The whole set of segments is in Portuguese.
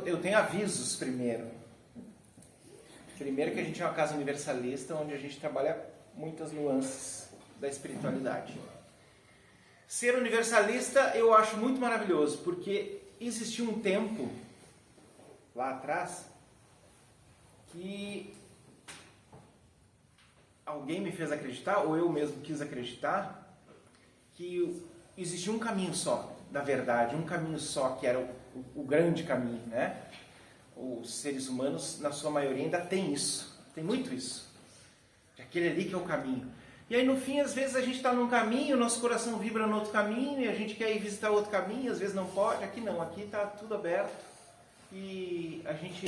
eu tenho avisos primeiro. Primeiro que a gente é uma casa universalista, onde a gente trabalha muitas nuances da espiritualidade. Ser universalista eu acho muito maravilhoso, porque existiu um tempo, lá atrás, que alguém me fez acreditar, ou eu mesmo quis acreditar, que existia um caminho só, da verdade, um caminho só, que era o grande caminho, né? Os seres humanos, na sua maioria, ainda tem isso, tem muito isso. Aquele ali que é o caminho. E aí, no fim, às vezes a gente está num caminho, nosso coração vibra no outro caminho, e a gente quer ir visitar outro caminho, às vezes não pode. Aqui não, aqui está tudo aberto. E a gente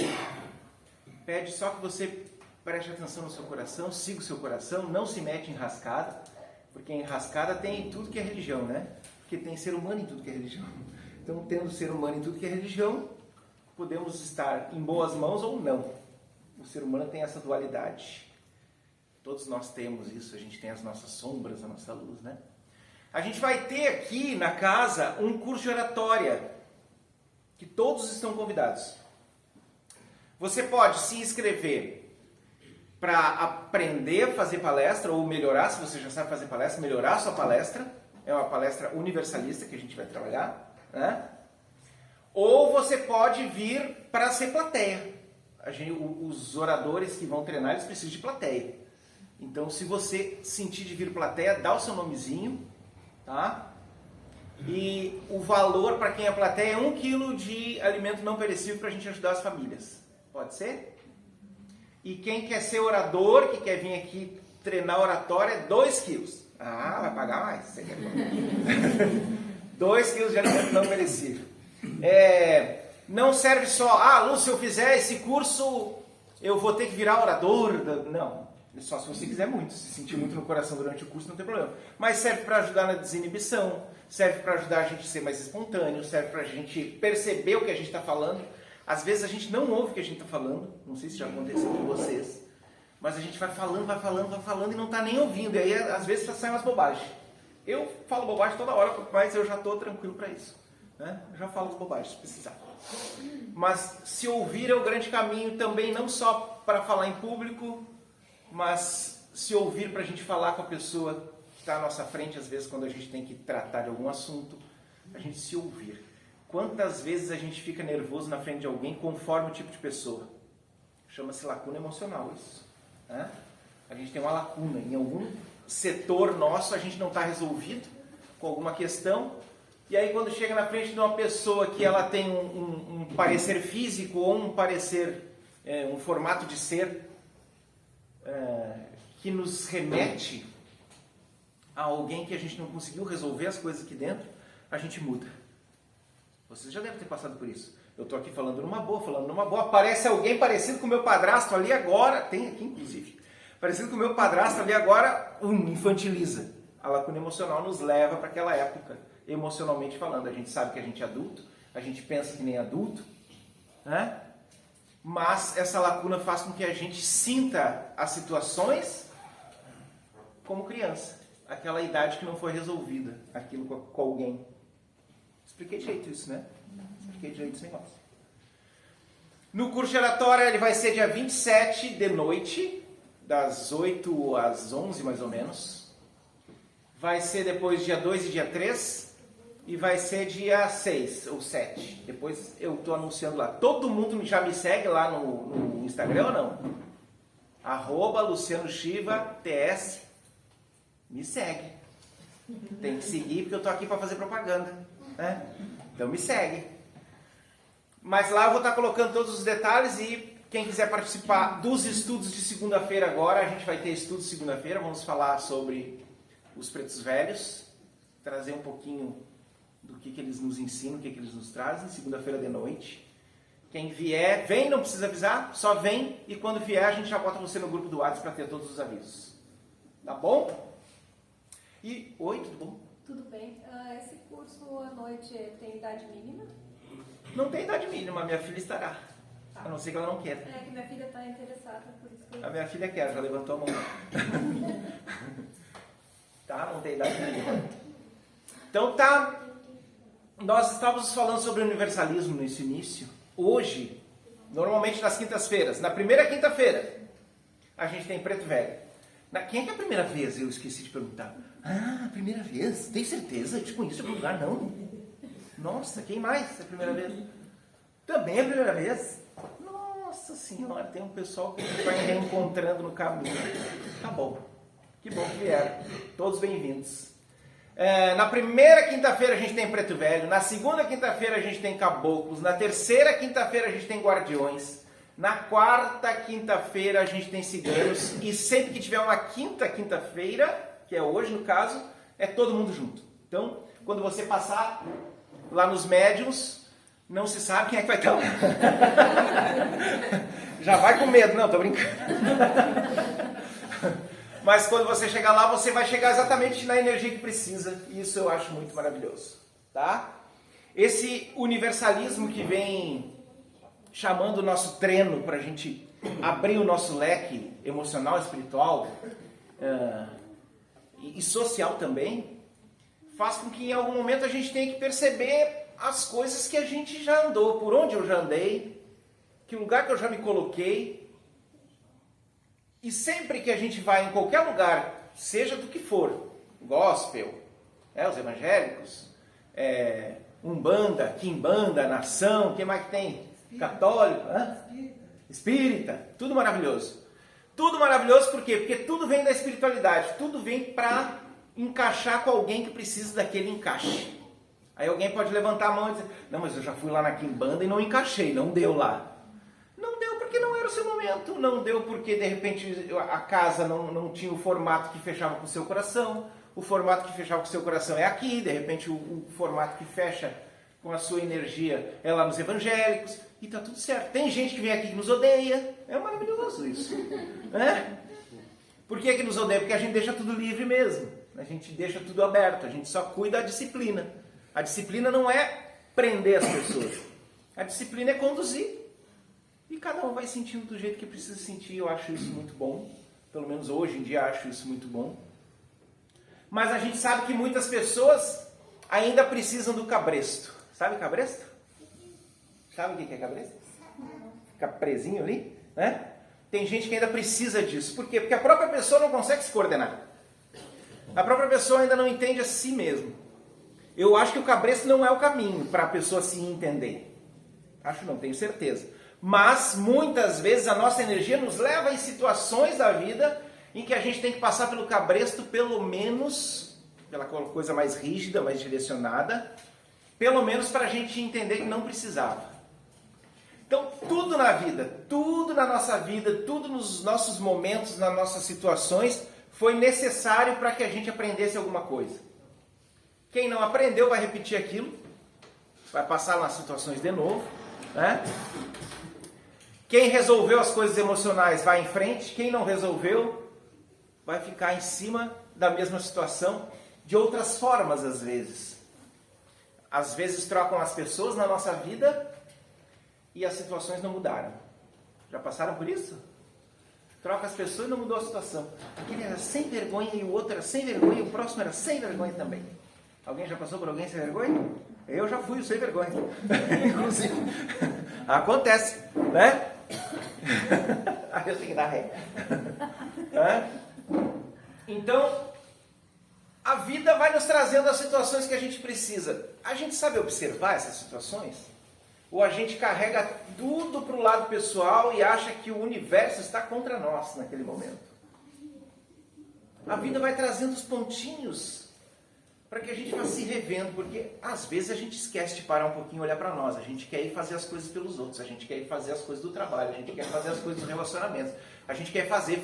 pede só que você preste atenção no seu coração, siga o seu coração, não se mete em enrascada, porque em enrascada tem tudo que é religião, né? Porque tem ser humano em tudo que é religião. Então, tendo ser humano em tudo que é religião, podemos estar em boas mãos ou não. O ser humano tem essa dualidade. Todos nós temos isso, a gente tem as nossas sombras, a nossa luz, né? A gente vai ter aqui na casa um curso de oratória, que todos estão convidados. Você pode se inscrever para aprender a fazer palestra, ou melhorar, se você já sabe fazer palestra, melhorar a sua palestra. É uma palestra universalista que a gente vai trabalhar, né? Ou você pode vir para ser plateia. Os oradores que vão treinar, eles precisam de plateia. Então, se você sentir de vir plateia, dá o seu nomezinho, tá? E o valor para quem é plateia é 1 quilo de alimento não perecível para a gente ajudar as famílias. Pode ser? E quem quer ser orador, que quer vir aqui treinar oratória, é 2 quilos. Ah, vai pagar mais. Você quer 2 quilos de alimento não perecível. Não serve só, Lu, se eu fizer esse curso, eu vou ter que virar orador. Não, só se você quiser muito, se sentir muito no coração durante o curso, não tem problema. Mas serve para ajudar na desinibição, serve para ajudar a gente a ser mais espontâneo, serve para a gente perceber o que a gente está falando. Às vezes a gente não ouve o que a gente está falando, não sei se já aconteceu com vocês, mas a gente vai falando e não está nem ouvindo, e aí às vezes saem umas bobagens. Eu falo bobagem toda hora, mas eu já estou tranquilo para isso. Né? Eu já falo as bobagens, se precisar. Mas se ouvir é o grande caminho também, não só para falar em público, mas se ouvir para a gente falar com a pessoa que está à nossa frente, às vezes quando a gente tem que tratar de algum assunto, a gente se ouvir. Quantas vezes a gente fica nervoso na frente de alguém conforme o tipo de pessoa? Chama-se lacuna emocional isso. Né? A gente tem uma lacuna, em algum setor nosso a gente não está resolvido com alguma questão, e aí quando chega na frente de uma pessoa que ela tem um parecer físico ou um parecer, um formato de ser que nos remete a alguém que a gente não conseguiu resolver as coisas aqui dentro, a gente muda. Vocês já devem ter passado por isso. Eu estou aqui falando numa boa, aparece alguém parecido com o meu padrasto ali agora, tem aqui inclusive, parecido com o meu padrasto ali agora, infantiliza. A lacuna emocional nos leva para aquela época, emocionalmente falando. A gente sabe que a gente é adulto, a gente pensa que nem adulto, né? Mas essa lacuna faz com que a gente sinta as situações como criança. Aquela idade que não foi resolvida, aquilo com alguém. Expliquei direito isso, né? Expliquei direito esse negócio. No curso de oratória, ele vai ser dia 27 de noite, das 8 às 11 mais ou menos. Vai ser depois dia 2 e dia 3. E vai ser dia 6 ou 7. Depois eu estou anunciando lá. Todo mundo já me segue lá no Instagram ou não? @LucianoShiva_TS. Me segue. Tem que seguir porque eu estou aqui para fazer propaganda. Né? Então me segue. Mas lá eu vou estar colocando todos os detalhes e quem quiser participar dos estudos de segunda-feira agora, a gente vai ter estudos de segunda-feira. Vamos falar sobre os pretos velhos. Trazer um pouquinho do que eles nos ensinam, o que eles nos trazem, segunda-feira de noite. Quem vier, vem, não precisa avisar, só vem, e quando vier a gente já bota você no grupo do WhatsApp para ter todos os avisos. Tá bom? E, oi, tudo bom? Tudo bem. Esse curso à noite tem idade mínima? Não tem idade mínima, minha filha estará. A não ser que ela não quer. É que minha filha está interessada, por isso que... A minha filha quer, já levantou a mão. Tá, não tem idade mínima. Então tá... Nós estávamos falando sobre universalismo nesse início, Hoje, normalmente nas quintas-feiras, na primeira quinta-feira, a gente tem Preto Velho. Quem é que é a primeira vez? Eu esqueci de perguntar. Ah, primeira vez? Tem certeza? Eu te conheço de algum lugar? Não. Nossa, quem mais é a primeira vez? Também é a primeira vez? Nossa Senhora, tem um pessoal que vai reencontrando no caminho. Tá bom. Que bom que vieram. Todos bem-vindos. Na primeira quinta-feira a gente tem Preto Velho. Na segunda quinta-feira a gente tem Caboclos. Na terceira quinta-feira a gente tem Guardiões. Na quarta quinta-feira a gente tem Ciganos. E sempre que tiver uma quinta-feira, que é hoje no caso, é todo mundo junto. Então, quando você passar lá nos médiums, não se sabe quem é que vai estar lá. Já vai com medo. Não, tô brincando. Mas quando você chegar lá, você vai chegar exatamente na energia que precisa. E isso eu acho muito maravilhoso. Tá? Esse universalismo que vem chamando o nosso treino para a gente abrir o nosso leque emocional, espiritual e social também, faz com que em algum momento a gente tenha que perceber as coisas que a gente já andou, por onde eu já andei, que lugar que eu já me coloquei. E sempre que a gente vai em qualquer lugar, seja do que for, gospel, os evangélicos, Umbanda, Quimbanda, Nação, o que mais que tem? Católico, Espírita, tudo maravilhoso. Tudo maravilhoso por quê? Porque tudo vem da espiritualidade, tudo vem para encaixar com alguém que precisa daquele encaixe. Aí alguém pode levantar a mão e dizer, não, mas eu já fui lá na Quimbanda e não encaixei, não deu lá. Não deu porque não era o seu momento, não deu porque de repente a casa não tinha o formato que fechava com o seu coração, o formato que fechava com o seu coração é aqui, de repente o formato que fecha com a sua energia é lá nos evangélicos, e tá tudo certo. Tem gente que vem aqui que nos odeia, é maravilhoso isso. Por que nos odeia? Porque a gente deixa tudo livre mesmo, a gente deixa tudo aberto, a gente só cuida da disciplina. A disciplina não é prender as pessoas, a disciplina é conduzir. E cada um vai sentindo do jeito que precisa sentir. Eu acho isso muito bom. Pelo menos hoje em dia acho isso muito bom. Mas a gente sabe que muitas pessoas ainda precisam do cabresto. Sabe cabresto? Sabe o que é cabresto? Fica presinho ali, né? Tem gente que ainda precisa disso. Por quê? Porque a própria pessoa não consegue se coordenar. A própria pessoa ainda não entende a si mesma. Eu acho que o cabresto não é o caminho para a pessoa se entender. Acho não, tenho certeza. Mas, muitas vezes, a nossa energia nos leva em situações da vida em que a gente tem que passar pelo cabresto, pelo menos, pela coisa mais rígida, mais direcionada, pelo menos para a gente entender que não precisava. Então, tudo na vida, tudo na nossa vida, tudo nos nossos momentos, nas nossas situações, foi necessário para que a gente aprendesse alguma coisa. Quem não aprendeu vai repetir aquilo, vai passar nas situações de novo, né? Quem resolveu as coisas emocionais vai em frente, quem não resolveu vai ficar em cima da mesma situação, de outras formas às vezes. Às vezes trocam as pessoas na nossa vida e as situações não mudaram. Já passaram por isso? Troca as pessoas e não mudou a situação. Aquele era sem vergonha e o outro era sem vergonha e o próximo era sem vergonha também. Alguém já passou por alguém sem vergonha? Eu já fui o sem vergonha. Inclusive. Acontece, né? Aí eu tenho que dar ré. Então, a vida vai nos trazendo as situações que a gente precisa. A gente sabe observar essas situações? Ou a gente carrega tudo para o lado pessoal e acha que o universo está contra nós naquele momento? A vida vai trazendo os pontinhos para que a gente vá se revendo, porque às vezes a gente esquece de parar um pouquinho e olhar para nós. A gente quer ir fazer as coisas pelos outros, a gente quer ir fazer as coisas do trabalho, a gente quer fazer as coisas dos relacionamentos, a gente quer fazer,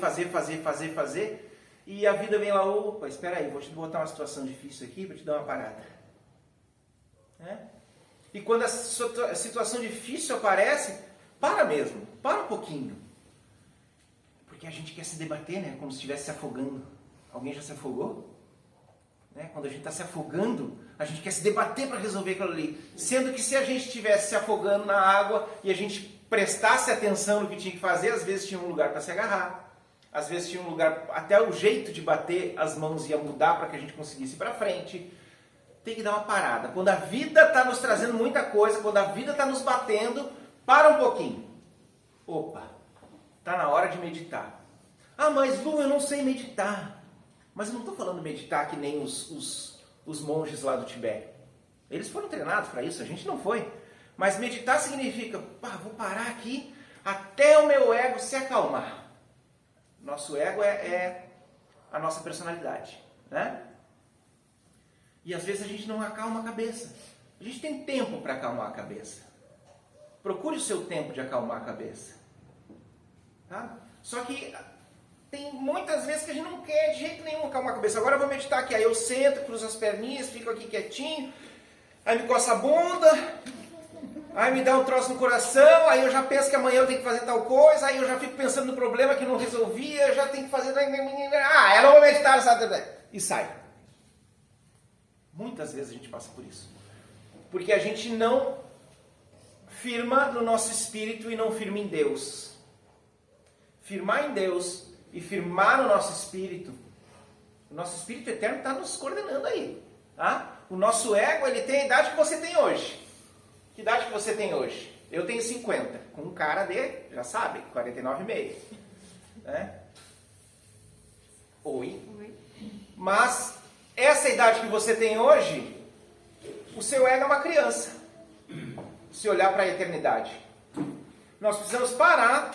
e a vida vem lá, opa, espera aí, vou te botar uma situação difícil aqui para te dar uma parada. E quando a situação difícil aparece, para mesmo, para um pouquinho. Porque a gente quer se debater, né? Como se estivesse se afogando. Alguém já se afogou? Quando a gente está se afogando, a gente quer se debater para resolver aquilo ali. Sendo que se a gente estivesse se afogando na água e a gente prestasse atenção no que tinha que fazer, às vezes tinha um lugar para se agarrar. Às vezes tinha um lugar, até o jeito de bater as mãos ia mudar para que a gente conseguisse ir para frente. Tem que dar uma parada. Quando a vida está nos trazendo muita coisa, quando a vida está nos batendo, Para um pouquinho. Opa, está na hora de meditar. Ah, mas Lu, eu não sei meditar. Mas eu não estou falando meditar que nem os monges lá do Tibete. Eles foram treinados para isso, a gente não foi. Mas meditar significa, vou parar aqui até o meu ego se acalmar. Nosso ego é a nossa personalidade, né? E às vezes a gente não acalma a cabeça. A gente tem tempo para acalmar a cabeça. Procure o seu tempo de acalmar a cabeça. Tá? Só que tem muitas vezes que a gente não quer de jeito nenhum acalmar a cabeça. Agora eu vou meditar aqui. Aí eu sento, cruzo as perninhas, fico aqui quietinho. Aí me coça a bunda. Aí me dá um troço no coração. Aí eu já penso que amanhã eu tenho que fazer tal coisa. Aí eu já fico pensando no problema que não resolvia. Eu já tenho que fazer... eu não vou meditar, sabe? E sai. Muitas vezes a gente passa por isso. Porque a gente não firma no nosso espírito e não firma em Deus. Firmar em Deus e firmar no nosso espírito, o nosso espírito eterno está nos coordenando aí. Tá? O nosso ego, ele tem a idade que você tem hoje. Que idade que você tem hoje? Eu tenho 50, com um cara de, já sabe, 49,5. Né? Oi. Mas essa idade que você tem hoje, o seu ego é uma criança. Se olhar para a eternidade. Nós precisamos parar.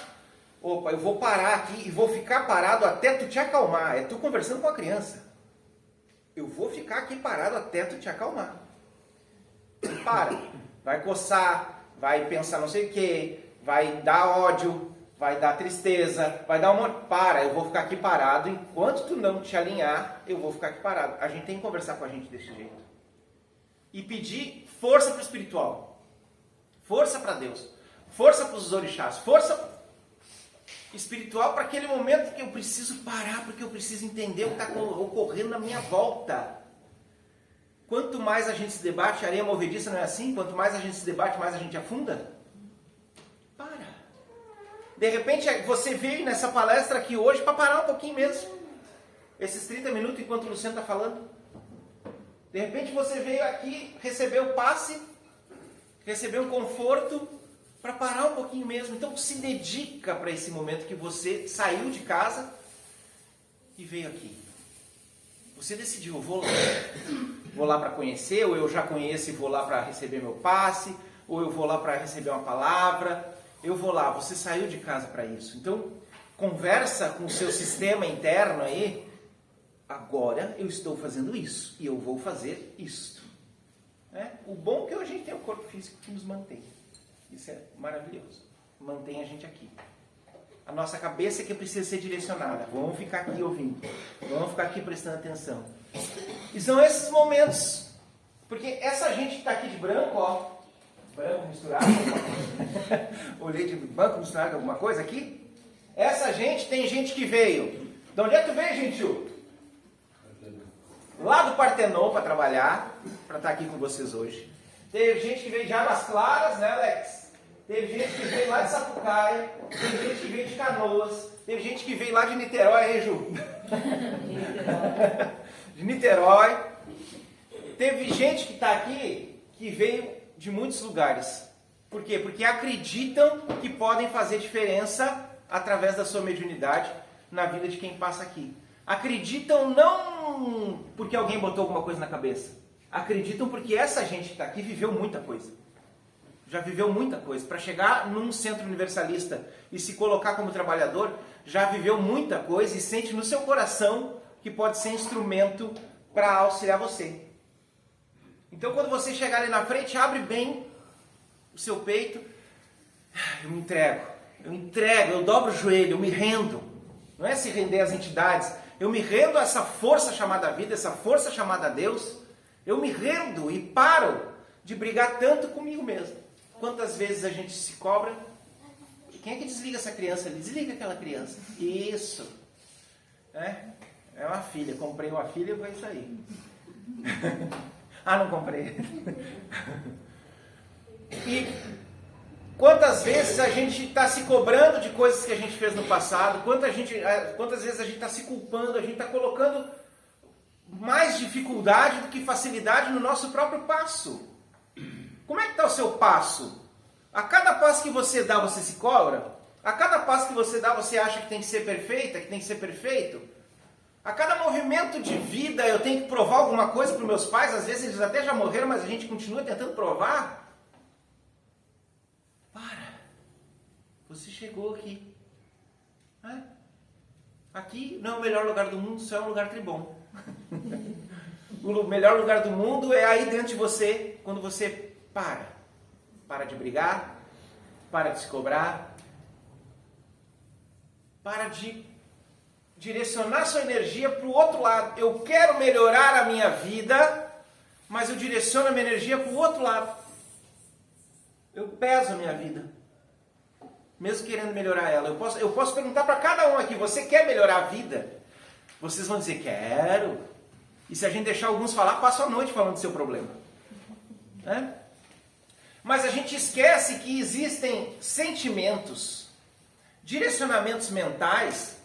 Opa, eu vou parar aqui e vou ficar parado até tu te acalmar. É tu conversando com a criança. Eu vou ficar aqui parado até tu te acalmar. Para. Vai coçar, vai pensar não sei o que, vai dar ódio, vai dar tristeza, vai dar uma... Para, eu vou ficar aqui parado. Enquanto tu não te alinhar, eu vou ficar aqui parado. A gente tem que conversar com a gente desse jeito. E pedir força para o espiritual. Força para Deus. Força para os orixás. Força espiritual para aquele momento que eu preciso parar, porque eu preciso entender o que está ocorrendo na minha volta. Quanto mais a gente se debate, areia movediça não é assim? Quanto mais a gente se debate, mais a gente afunda? Para. De repente, você veio nessa palestra aqui hoje para parar um pouquinho mesmo. Esses 30 minutos enquanto o Luciano está falando. De repente você veio aqui, recebeu o passe, recebeu um conforto, para parar um pouquinho mesmo. Então se dedica para esse momento que você saiu de casa e veio aqui. Você decidiu, eu vou lá para conhecer, ou eu já conheço e vou lá para receber meu passe, ou eu vou lá para receber uma palavra, eu vou lá. Você saiu de casa para isso. Então conversa com o seu sistema interno aí. Agora eu estou fazendo isso e eu vou fazer isto. O bom é que a gente tem o corpo físico que nos mantém. Isso é maravilhoso. Mantém a gente aqui. A nossa cabeça é que precisa ser direcionada. Vamos ficar aqui ouvindo. Vamos ficar aqui prestando atenção. E são esses momentos. Porque essa gente que está aqui de branco, ó. Branco misturado. Olhei de branco misturado com alguma coisa aqui. Essa gente, tem gente que veio. De onde é que tu veio, gentil? Lá do Partenon para trabalhar. Para estar aqui com vocês hoje. Teve gente que veio de Águas Claras, né, Alex? Teve gente que veio lá de Sapucaia. Teve gente que veio de Canoas. Teve gente que veio lá de Niterói, hein, Ju? De Niterói. Teve gente que está aqui que veio de muitos lugares. Por quê? Porque acreditam que podem fazer diferença através da sua mediunidade na vida de quem passa aqui. Acreditam não porque alguém botou alguma coisa na cabeça. Acreditam porque essa gente que está aqui viveu muita coisa. Já viveu muita coisa. Para chegar num centro universalista e se colocar como trabalhador, já viveu muita coisa e sente no seu coração que pode ser instrumento para auxiliar você. Então quando você chegar ali na frente, abre bem o seu peito. Eu me entrego, eu dobro o joelho, eu me rendo. Não é se render às entidades. Eu me rendo a essa força chamada vida, essa força chamada Deus. Eu me rendo e paro de brigar tanto comigo mesmo. Quantas vezes a gente se cobra? Quem é que desliga essa criança ali? Desliga aquela criança. Isso. É uma filha. Comprei uma filha e foi isso aí. Ah, não comprei. E quantas vezes a gente está se cobrando de coisas que a gente fez no passado? Quantas vezes a gente está se culpando? A gente está colocando mais dificuldade do que facilidade no nosso próprio passo. Como é que está o seu passo? A cada passo que você dá, você se cobra? A cada passo que você dá, você acha que tem que ser perfeita, que tem que ser perfeito? A cada movimento de vida eu tenho que provar alguma coisa para os meus pais, às vezes eles até já morreram, mas a gente continua tentando provar? Para! Você chegou aqui. Aqui não é o melhor lugar do mundo, só é um lugar tribom. O melhor lugar do mundo é aí dentro de você, quando você para. Para de brigar, para de se cobrar, para de direcionar sua energia para o outro lado. Eu quero melhorar a minha vida, mas eu direciono a minha energia para o outro lado. Eu peso a minha vida, mesmo querendo melhorar ela. Eu posso perguntar para cada um aqui, você quer melhorar a vida? Vocês vão dizer, quero. E se a gente deixar alguns falar, passa a noite falando do seu problema. Né? Mas a gente esquece que existem sentimentos, direcionamentos mentais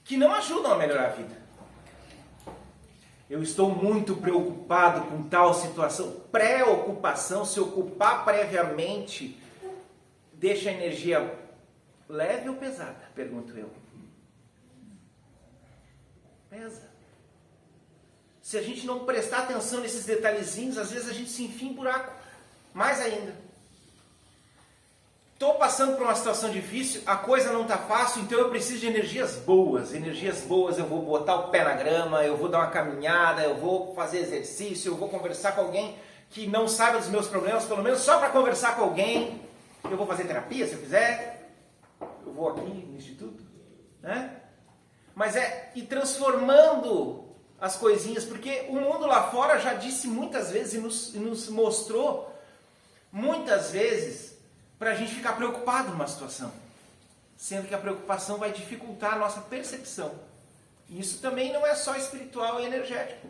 que não ajudam a melhorar a vida. Eu estou muito preocupado com tal situação. Preocupação, se ocupar previamente, deixa a energia leve ou pesada? Pergunto eu. Pesa. Se a gente não prestar atenção nesses detalhezinhos, às vezes a gente se enfia em buraco. Mais ainda. Estou passando por uma situação difícil, a coisa não está fácil, então eu preciso de energias boas. Energias boas, eu vou botar o pé na grama, eu vou dar uma caminhada, eu vou fazer exercício, eu vou conversar com alguém que não sabe dos meus problemas, pelo menos só para conversar com alguém. Eu vou fazer terapia se eu quiser. Eu vou aqui no instituto. Né? Mas é ir transformando as coisinhas, porque o mundo lá fora já disse muitas vezes e nos mostrou muitas vezes para a gente ficar preocupado numa situação, sendo que a preocupação vai dificultar a nossa percepção. Isso também não é só espiritual e energético.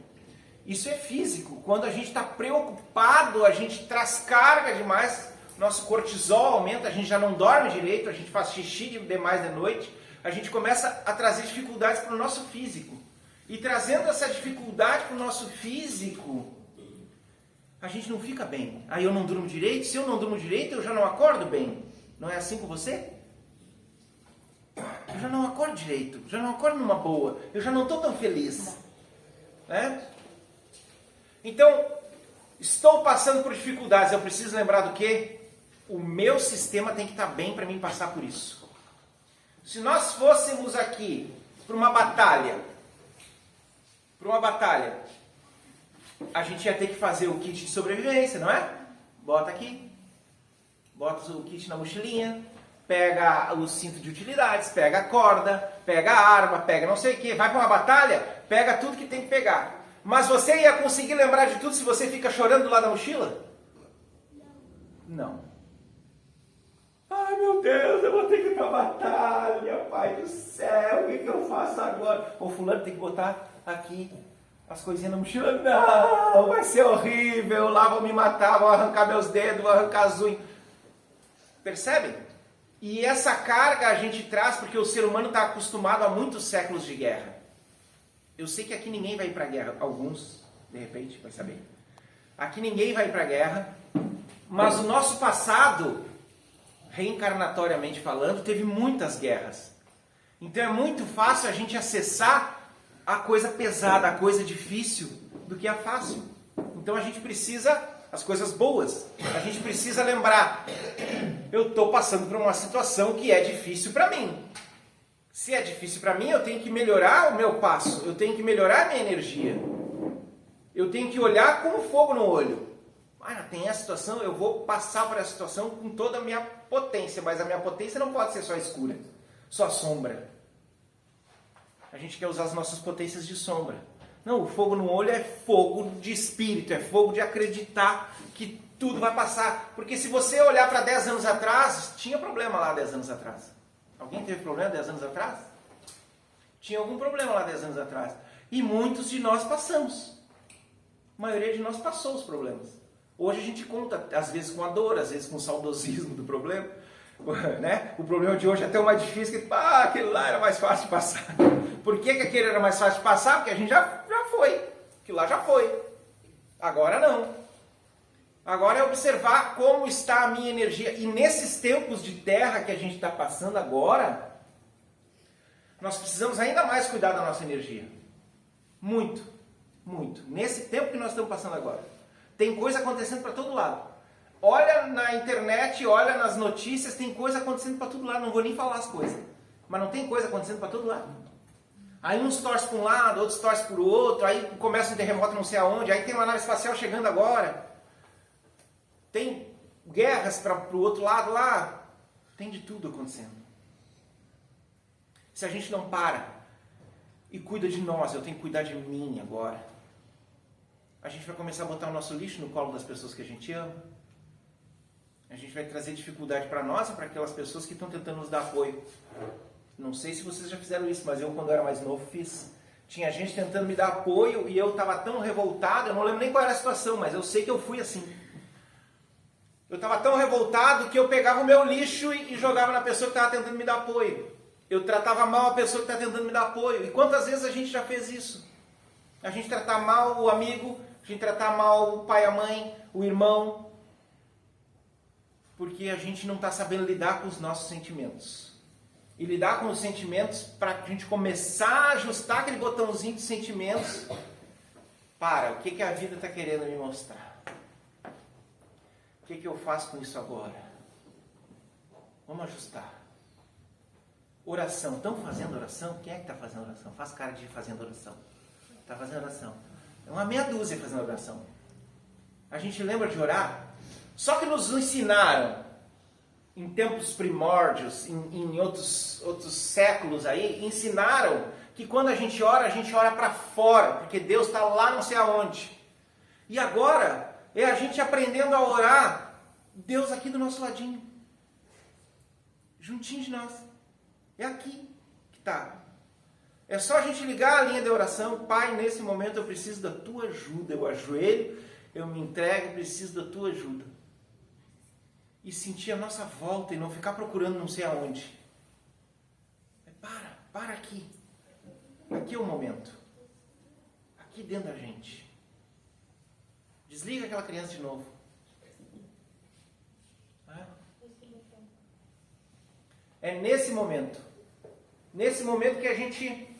Isso é físico. Quando a gente está preocupado, a gente traz carga demais, nosso cortisol aumenta, a gente já não dorme direito, a gente faz xixi demais de noite, a gente começa a trazer dificuldades para o nosso físico. E trazendo essa dificuldade para o nosso físico, a gente não fica bem. Aí eu não durmo direito. Se eu não durmo direito, eu já não acordo bem. Não é assim com você? Eu já não acordo direito. Já não acordo numa boa. Eu já não estou tão feliz. Né? Então, estou passando por dificuldades. Eu preciso lembrar do quê? O meu sistema tem que estar bem para mim passar por isso. Se nós fôssemos aqui para uma batalha, a gente ia ter que fazer o kit de sobrevivência, não é? Bota aqui, bota o kit na mochilinha, pega o cinto de utilidades, pega a corda, pega a arma, pega não sei o que, vai para uma batalha, pega tudo que tem que pegar. Mas você ia conseguir lembrar de tudo se você fica chorando do lado da mochila? Não. Ai meu Deus, eu vou ter que ir para a batalha, pai do céu, o que eu faço agora? O fulano tem que botar aqui as coisinhas na mochila. Não, vai ser horrível, lá vão me matar, vão arrancar meus dedos, vão arrancar as unhas. Percebem? E essa carga a gente traz porque o ser humano está acostumado a muitos séculos de guerra. Eu sei que aqui ninguém vai ir para a guerra, alguns, de repente, vai saber. Aqui ninguém vai para a guerra, mas o nosso passado, reencarnatoriamente falando, teve muitas guerras. Então é muito fácil a gente acessar a coisa pesada, a coisa difícil, do que a fácil. Então a gente precisa, as coisas boas, a gente precisa lembrar, eu estou passando por uma situação que é difícil para mim. Se é difícil para mim, eu tenho que melhorar o meu passo, eu tenho que melhorar a minha energia. Eu tenho que olhar com fogo no olho. Tem a situação, eu vou passar por essa situação com toda a minha potência, mas a minha potência não pode ser só escura, só sombra. A gente quer usar as nossas potências de sombra. Não, o fogo no olho é fogo de espírito, é fogo de acreditar que tudo vai passar. Porque se você olhar para 10 anos atrás, tinha problema lá 10 anos atrás. Alguém teve problema 10 anos atrás? Tinha algum problema lá 10 anos atrás. E muitos de nós passamos. A maioria de nós passou os problemas. Hoje a gente conta, às vezes com a dor, às vezes com o saudosismo do problema. Né? O problema de hoje é até o mais difícil, que aquele lá era mais fácil de passar. Por que aquele era mais fácil de passar? Porque a gente já foi. Aquilo lá já foi. Agora não. Agora é observar como está a minha energia. E nesses tempos de terra que a gente está passando agora, nós precisamos ainda mais cuidar da nossa energia. Muito, muito. Nesse tempo que nós estamos passando agora. Tem coisa acontecendo para todo lado. Olha na internet, olha nas notícias, tem coisa acontecendo para todo lado. Não vou nem falar as coisas. Mas não tem coisa acontecendo para todo lado. Aí uns torcem para um lado, outros torcem para o outro, aí começa um terremoto não sei aonde, aí tem uma nave espacial chegando agora. Tem guerras para o outro lado lá. Tem de tudo acontecendo. Se a gente não para e cuida de nós, eu tenho que cuidar de mim agora. A gente vai começar a botar o nosso lixo no colo das pessoas que a gente ama. A gente vai trazer dificuldade para nós e para aquelas pessoas que estão tentando nos dar apoio. Não sei se vocês já fizeram isso, mas eu quando era mais novo fiz. Tinha gente tentando me dar apoio e eu estava tão revoltado, eu não lembro nem qual era a situação, mas eu sei que eu fui assim. Eu estava tão revoltado que eu pegava o meu lixo e jogava na pessoa que estava tentando me dar apoio. Eu tratava mal a pessoa que está tentando me dar apoio. E quantas vezes a gente já fez isso? A gente tratar mal o amigo, a gente tratar mal o pai, a mãe, o irmão, porque a gente não está sabendo lidar com os nossos sentimentos. E lidar com os sentimentos para a gente começar a ajustar aquele botãozinho de sentimentos. Para, o que a vida está querendo me mostrar? O que eu faço com isso agora? Vamos ajustar. Oração. Estão fazendo oração? Quem é que está fazendo oração? Faz cara de fazendo oração. Está fazendo oração. É uma meia dúzia fazendo oração. A gente lembra de orar? Só que nos ensinaram, em tempos primórdios, em outros séculos aí, ensinaram que quando a gente ora para fora, porque Deus está lá não sei aonde. E agora é a gente aprendendo a orar, Deus aqui do nosso ladinho, juntinho de nós. É aqui que está. É só a gente ligar a linha de oração. Pai, nesse momento eu preciso da tua ajuda. Eu ajoelho, eu me entrego, preciso da tua ajuda. E sentir a nossa volta e não ficar procurando não sei aonde. Para aqui. Aqui é o momento. Aqui dentro da gente. Desliga aquela criança de novo. É nesse momento que a gente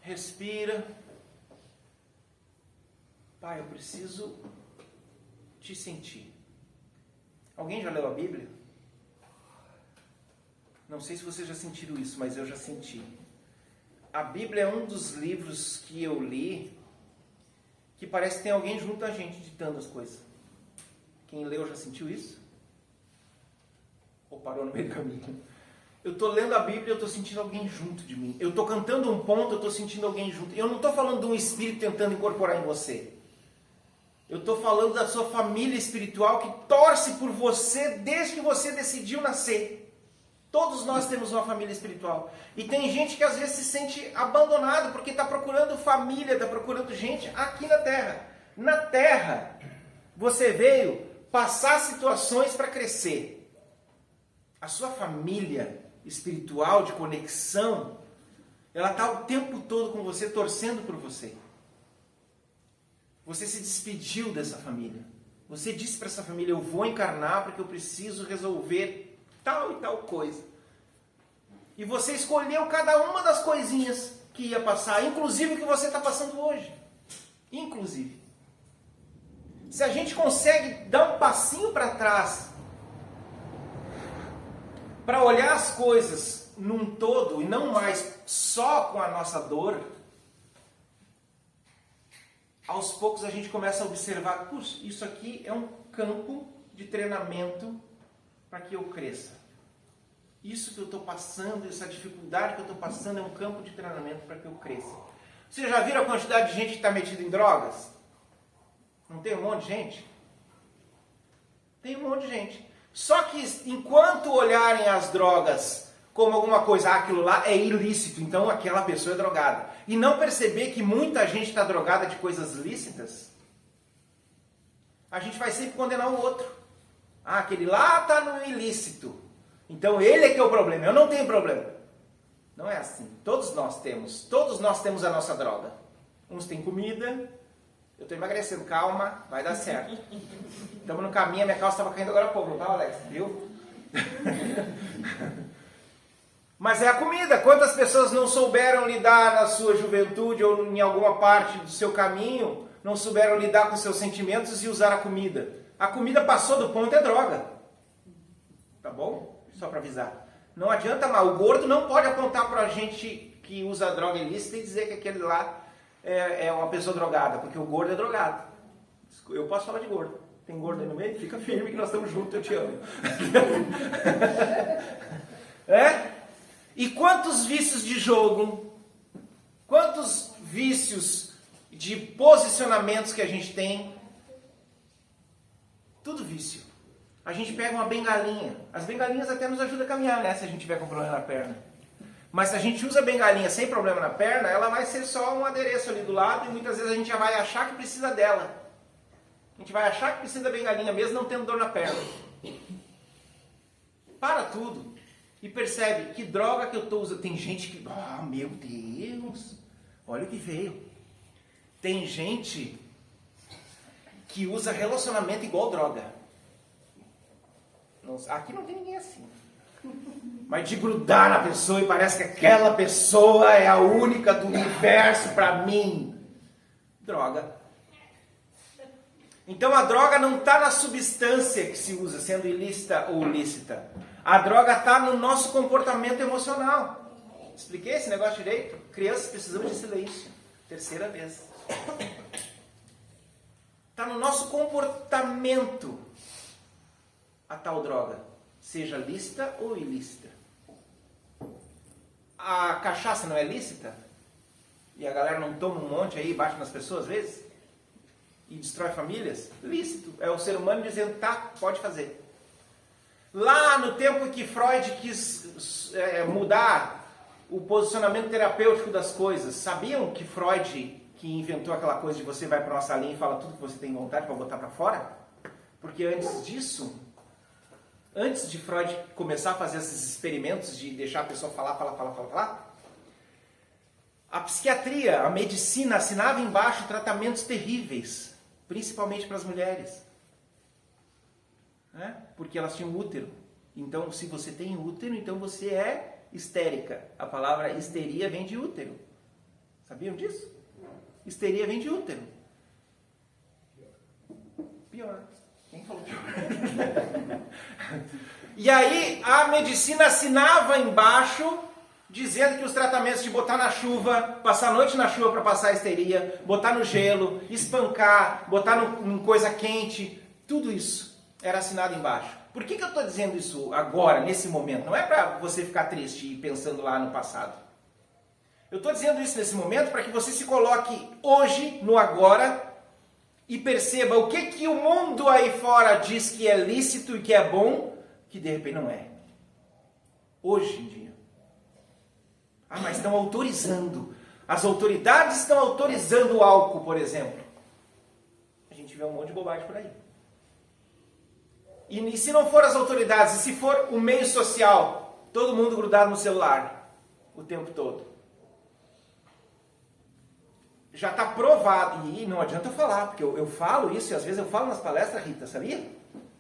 respira. Pai, eu preciso te sentir. Alguém já leu a Bíblia? Não sei se vocês já sentiram isso, mas eu já senti. A Bíblia é um dos livros que eu li que parece que tem alguém junto da gente ditando as coisas. Quem leu já sentiu isso? Ou parou no meio do caminho? Eu estou lendo a Bíblia e eu estou sentindo alguém junto de mim. Eu estou cantando um ponto, eu estou sentindo alguém junto. Eu não estou falando de um espírito tentando incorporar em você. Eu estou falando da sua família espiritual que torce por você desde que você decidiu nascer. Todos nós temos uma família espiritual. E tem gente que às vezes se sente abandonado porque está procurando família, está procurando gente aqui na Terra. Na Terra, você veio passar situações para crescer. A sua família espiritual de conexão, ela está o tempo todo com você, torcendo por você. Você se despediu dessa família. Você disse para essa família, eu vou encarnar porque eu preciso resolver tal e tal coisa. E você escolheu cada uma das coisinhas que ia passar, inclusive o que você está passando hoje. Inclusive. Se a gente consegue dar um passinho para trás, para olhar as coisas num todo e não mais só com a nossa dor, aos poucos a gente começa a observar, puxa, isso aqui é um campo de treinamento para que eu cresça. Isso que eu estou passando, essa dificuldade que eu estou passando é um campo de treinamento para que eu cresça. Vocês já viram a quantidade de gente que está metida em drogas? Não tem um monte de gente? Tem um monte de gente. Só que enquanto olharem as drogas como alguma coisa, aquilo lá é ilícito, então aquela pessoa é drogada. E não perceber que muita gente está drogada de coisas lícitas, a gente vai sempre condenar o outro. Ah, aquele lá está no ilícito. Então ele é que é o problema, eu não tenho problema. Não é assim. Todos nós temos a nossa droga. Uns têm comida, Eu tô emagrecendo, calma, vai dar certo. Estamos no caminho, a minha calça estava caindo agora há pouco, não tá, Alex? Viu? Mas é a comida. Quantas pessoas não souberam lidar na sua juventude ou em alguma parte do seu caminho, não souberam lidar com seus sentimentos e usar a comida? A comida passou do ponto, é droga. Tá bom? Só para avisar. Não adianta mais. O gordo não pode apontar pra gente que usa droga ilícita e dizer que aquele lá é uma pessoa drogada, porque o gordo é drogado. Eu posso falar de gordo. Tem gordo aí no meio? Fica firme que nós estamos juntos, eu te amo. E quantos vícios de jogo, quantos vícios de posicionamentos que a gente tem? Tudo vício. A gente pega uma bengalinha. As bengalinhas até nos ajudam a caminhar, né? Se a gente tiver com problema na perna. Mas se a gente usa a bengalinha sem problema na perna, ela vai ser só um adereço ali do lado e muitas vezes a gente já vai achar que precisa dela. A gente vai achar que precisa da bengalinha mesmo não tendo dor na perna. Para tudo. E percebe que droga que eu estou usando. Tem gente que... Ah, meu Deus! Olha o que veio. Tem gente que usa relacionamento igual droga. Aqui não tem ninguém assim. Mas de grudar na pessoa e parece que aquela pessoa é a única do universo para mim. Droga. Então a droga não está na substância que se usa, sendo ilícita ou lícita. A droga está no nosso comportamento emocional. Expliquei esse negócio direito? Crianças precisamos de silêncio. Terceira vez. Está no nosso comportamento a tal droga, seja lícita ou ilícita. A cachaça não é lícita? E a galera não toma um monte aí e bate nas pessoas às vezes? E destrói famílias? Lícito. É o ser humano dizendo, tá, pode fazer. Lá no tempo em que Freud quis mudar o posicionamento terapêutico das coisas, sabiam que Freud, que inventou aquela coisa de você vai para uma salinha e fala tudo que você tem vontade para botar para fora? Porque antes disso, antes de Freud começar a fazer esses experimentos de deixar a pessoa falar, a psiquiatria, a medicina assinava embaixo tratamentos terríveis, principalmente para as mulheres. Porque elas tinham útero. Então, se você tem útero, então você é histérica. A palavra histeria vem de útero. Sabiam disso? Histeria vem de útero. Pior. Quem falou pior? E aí, a medicina assinava embaixo, dizendo que os tratamentos de botar na chuva, passar a noite na chuva para passar a histeria, botar no gelo, espancar, botar em coisa quente, tudo isso era assinado embaixo. Por que eu estou dizendo isso agora, nesse momento? Não é para você ficar triste e pensando lá no passado. Eu estou dizendo isso nesse momento para que você se coloque hoje, no agora, e perceba o que o mundo aí fora diz que é lícito e que é bom, que de repente não é. Hoje em dia. Mas estão autorizando. As autoridades estão autorizando o álcool, por exemplo. A gente vê um monte de bobagem por aí. E se não for as autoridades, e se for o meio social, todo mundo grudado no celular o tempo todo. Já está provado, e não adianta eu falar, porque eu falo isso, e às vezes eu falo nas palestras, Rita, sabia?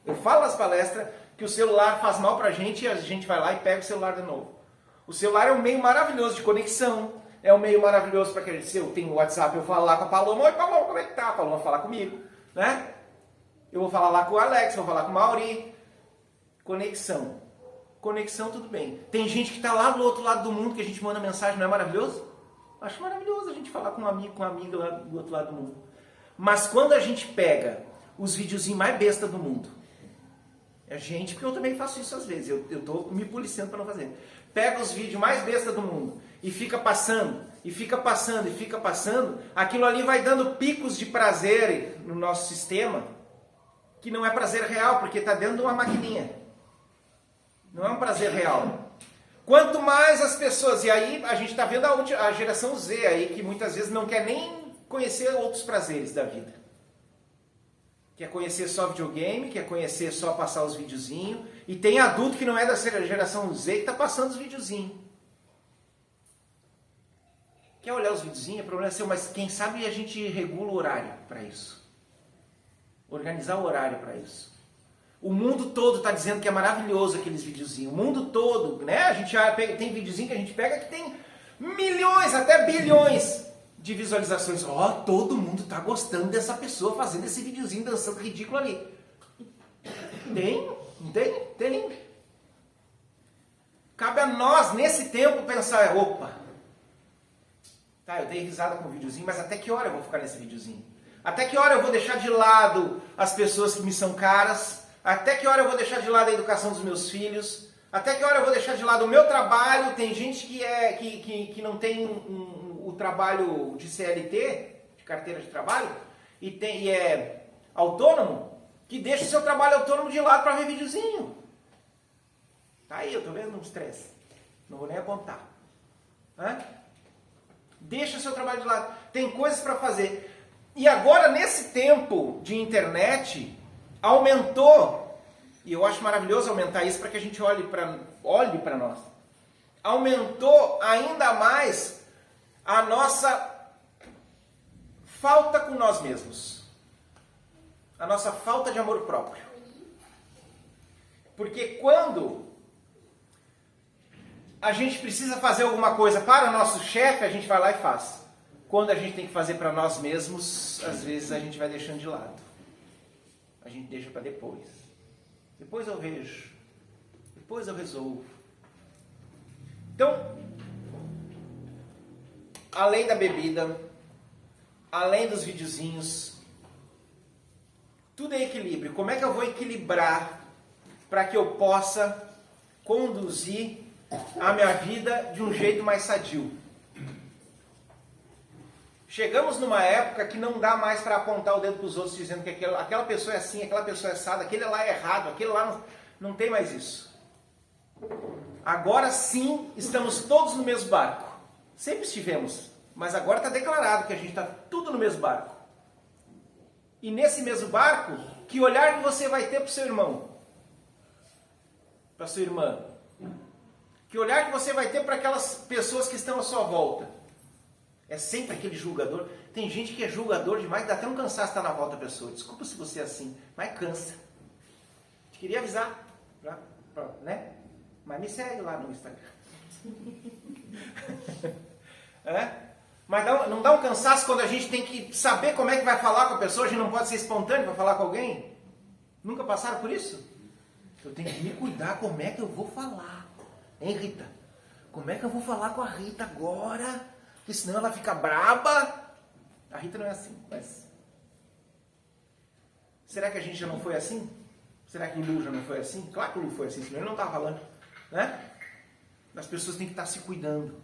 Eu falo nas palestras que o celular faz mal pra gente e a gente vai lá e pega o celular de novo. O celular é um meio maravilhoso de conexão, é um meio maravilhoso para que se eu tenho o WhatsApp, eu falo lá com a Paloma, oi Paloma, como é que tá? A Paloma vai falar comigo, né? Eu vou falar lá com o Alex, vou falar com o Mauri. Conexão. Conexão, tudo bem. Tem gente que está lá do outro lado do mundo que a gente manda mensagem, não é maravilhoso? Acho maravilhoso a gente falar com um amigo, com uma amiga lá do outro lado do mundo. Mas quando a gente pega os videozinhos mais besta do mundo, porque eu também faço isso às vezes, eu estou me policiando para não fazer. Pega os vídeos mais besta do mundo e fica passando, e fica passando, e fica passando, aquilo ali vai dando picos de prazer no nosso sistema, que não é prazer real, porque está dentro de uma maquininha. Não é um prazer real. Quanto mais as pessoas... E aí a gente está vendo a geração Z aí, que muitas vezes não quer nem conhecer outros prazeres da vida. Quer conhecer só videogame, quer conhecer só passar os videozinhos. E tem adulto que não é da geração Z que está passando os videozinhos. Quer olhar os videozinhos? É problema seu, mas quem sabe a gente regula o horário para isso. Organizar o horário para isso. O mundo todo está dizendo que é maravilhoso aqueles videozinhos. O mundo todo, né? A gente já pega, tem videozinho que a gente pega que tem milhões, até bilhões de visualizações. Ó, todo mundo está gostando dessa pessoa fazendo esse videozinho dançando ridículo ali. Tem. Cabe a nós, nesse tempo, pensar, opa, tá, eu dei risada com o videozinho, mas até que hora eu vou ficar nesse videozinho? Até que hora eu vou deixar de lado as pessoas que me são caras? Até que hora eu vou deixar de lado a educação dos meus filhos? Até que hora eu vou deixar de lado o meu trabalho? Tem gente que não tem o trabalho de CLT, de carteira de trabalho, e é autônomo, que deixa o seu trabalho autônomo de lado para ver videozinho. Tá aí, eu tô vendo um estresse. Não vou nem apontar. Deixa o seu trabalho de lado. Tem coisas para fazer. E agora, nesse tempo de internet, aumentou, e eu acho maravilhoso aumentar isso para que a gente olhe para nós. Aumentou ainda mais a nossa falta com nós mesmos. A nossa falta de amor próprio. Porque quando a gente precisa fazer alguma coisa para o nosso chefe, a gente vai lá e faz. Quando a gente tem que fazer para nós mesmos, às vezes a gente vai deixando de lado. A gente deixa para depois. Depois eu vejo. Depois eu resolvo. Então, além da bebida, além dos videozinhos, tudo é equilíbrio. Como é que eu vou equilibrar para que eu possa conduzir a minha vida de um jeito mais sadio? Chegamos numa época que não dá mais para apontar o dedo para os outros dizendo que aquela pessoa é assim, aquela pessoa é assada, aquele lá é errado, aquele lá não tem mais isso. Agora sim, estamos todos no mesmo barco. Sempre estivemos, mas agora está declarado que a gente está tudo no mesmo barco. E nesse mesmo barco, que olhar que você vai ter para o seu irmão? Para a sua irmã? Que olhar que você vai ter para aquelas pessoas que estão à sua volta? É sempre aquele julgador. Tem gente que é julgador demais, dá até um cansaço estar na volta da pessoa. Desculpa se você é assim, mas cansa. Te queria avisar, né? Mas me segue lá no Instagram. Mas não dá um cansaço quando a gente tem que saber como é que vai falar com a pessoa? A gente não pode ser espontâneo para falar com alguém? Nunca passaram por isso? Eu tenho que me cuidar como é que eu vou falar. Hein, Rita? Como é que eu vou falar com a Rita agora? Porque senão ela fica braba. A Rita não é assim, mas... Será que a gente já não foi assim? Será que o Lu já não foi assim? Claro que o Lu foi assim, senão ele não estava falando. Né? As pessoas têm que estar se cuidando.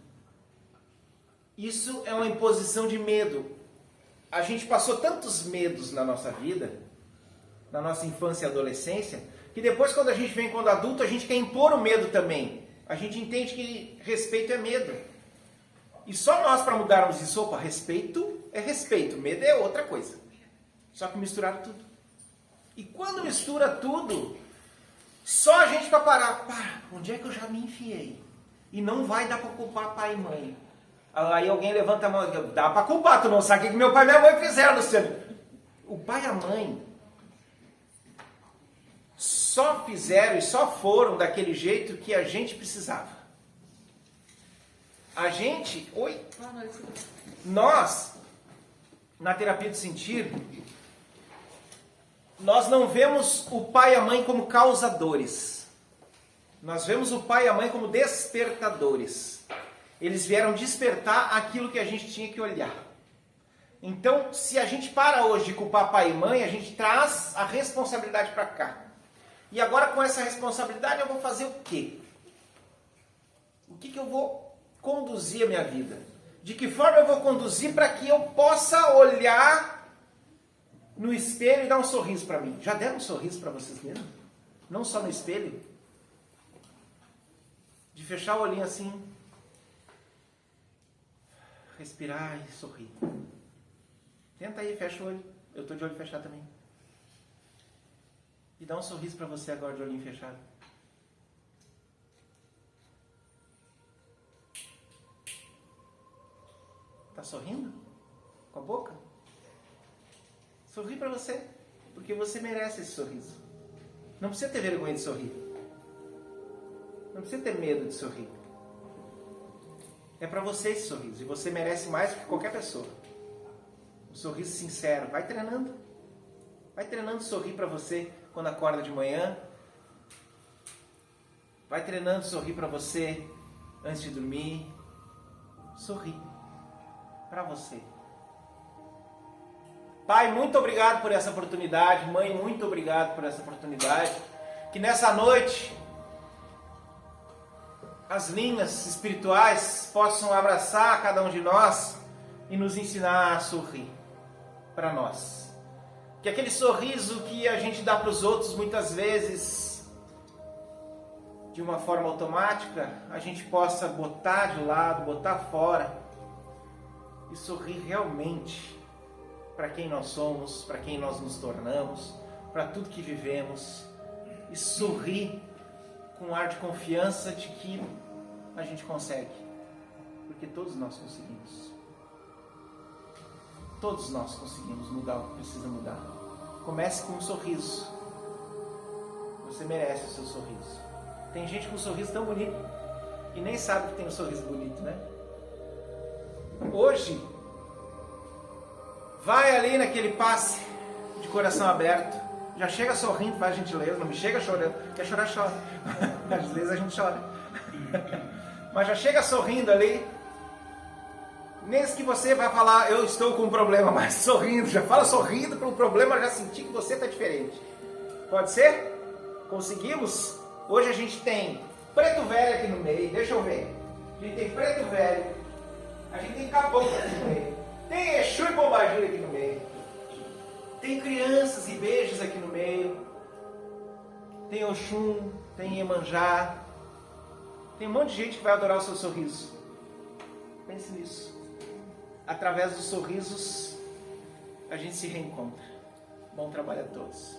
Isso é uma imposição de medo. A gente passou tantos medos na nossa vida, na nossa infância e adolescência, que depois quando a gente vem quando adulto, a gente quer impor o medo também. A gente entende que respeito é medo. E só nós para mudarmos isso, opa, respeito é respeito, medo é outra coisa. Só que misturaram tudo. E quando mistura tudo, só a gente para parar, onde é que eu já me enfiei? E não vai dar para culpar pai e mãe. Aí alguém levanta a mão e diz, dá para culpar, tu não sabe o que meu pai e minha mãe fizeram, Luciano. O pai e a mãe só fizeram e só foram daquele jeito que a gente precisava. A gente, nós, na terapia do sentir, nós não vemos o pai e a mãe como causadores. Nós vemos o pai e a mãe como despertadores. Eles vieram despertar aquilo que a gente tinha que olhar. Então, se a gente para hoje de culpar pai e mãe, a gente traz a responsabilidade para cá. E agora com essa responsabilidade eu vou fazer o quê? O que eu vou conduzir a minha vida? De que forma eu vou conduzir para que eu possa olhar no espelho e dar um sorriso para mim? Já deram um sorriso para vocês mesmos? Não só no espelho? De fechar o olhinho assim, respirar e sorrir. Tenta aí, fecha o olho. Eu estou de olho fechado também. E dá um sorriso para você agora de olhinho fechado. Tá sorrindo? Com a boca? Sorri para você, porque você merece esse sorriso. Não precisa ter vergonha de sorrir. Não precisa ter medo de sorrir. É para você esse sorriso, e você merece mais do que qualquer pessoa. Um sorriso sincero. Vai treinando. Vai treinando sorrir para você quando acorda de manhã. Vai treinando sorrir para você antes de dormir. Sorri para você. Pai, muito obrigado por essa oportunidade. Mãe, muito obrigado por essa oportunidade. Que nessa noite as linhas espirituais possam abraçar cada um de nós e nos ensinar a sorrir para nós. Que aquele sorriso que a gente dá para os outros muitas vezes de uma forma automática, a gente possa botar de lado, botar fora e sorrir realmente para quem nós somos, para quem nós nos tornamos, para tudo que vivemos, e sorrir com um ar de confiança de que a gente consegue, porque todos nós conseguimos. Todos nós conseguimos mudar o que precisa mudar. Comece com um sorriso. Você merece o seu sorriso. Tem gente com um sorriso tão bonito e nem sabe que tem um sorriso bonito, né? Hoje, vai ali naquele passe de coração aberto. Já chega sorrindo, faz gentileza, não me chega chorando. Quer chorar, chora. Às vezes a gente chora. Mas já chega sorrindo ali. Nesse que você vai falar, eu estou com um problema, mas sorrindo. Já fala sorrindo para o problema, já sentir que você está diferente. Pode ser? Conseguimos? Hoje a gente tem preto velho aqui no meio, deixa eu ver. A gente tem preto velho. A gente tem caboclo aqui no meio. Tem Exu e Pombagira aqui no meio. Tem crianças e beijos aqui no meio. Tem Oxum, tem Iemanjá. Tem um monte de gente que vai adorar o seu sorriso. Pense nisso. Através dos sorrisos, a gente se reencontra. Bom trabalho a todos.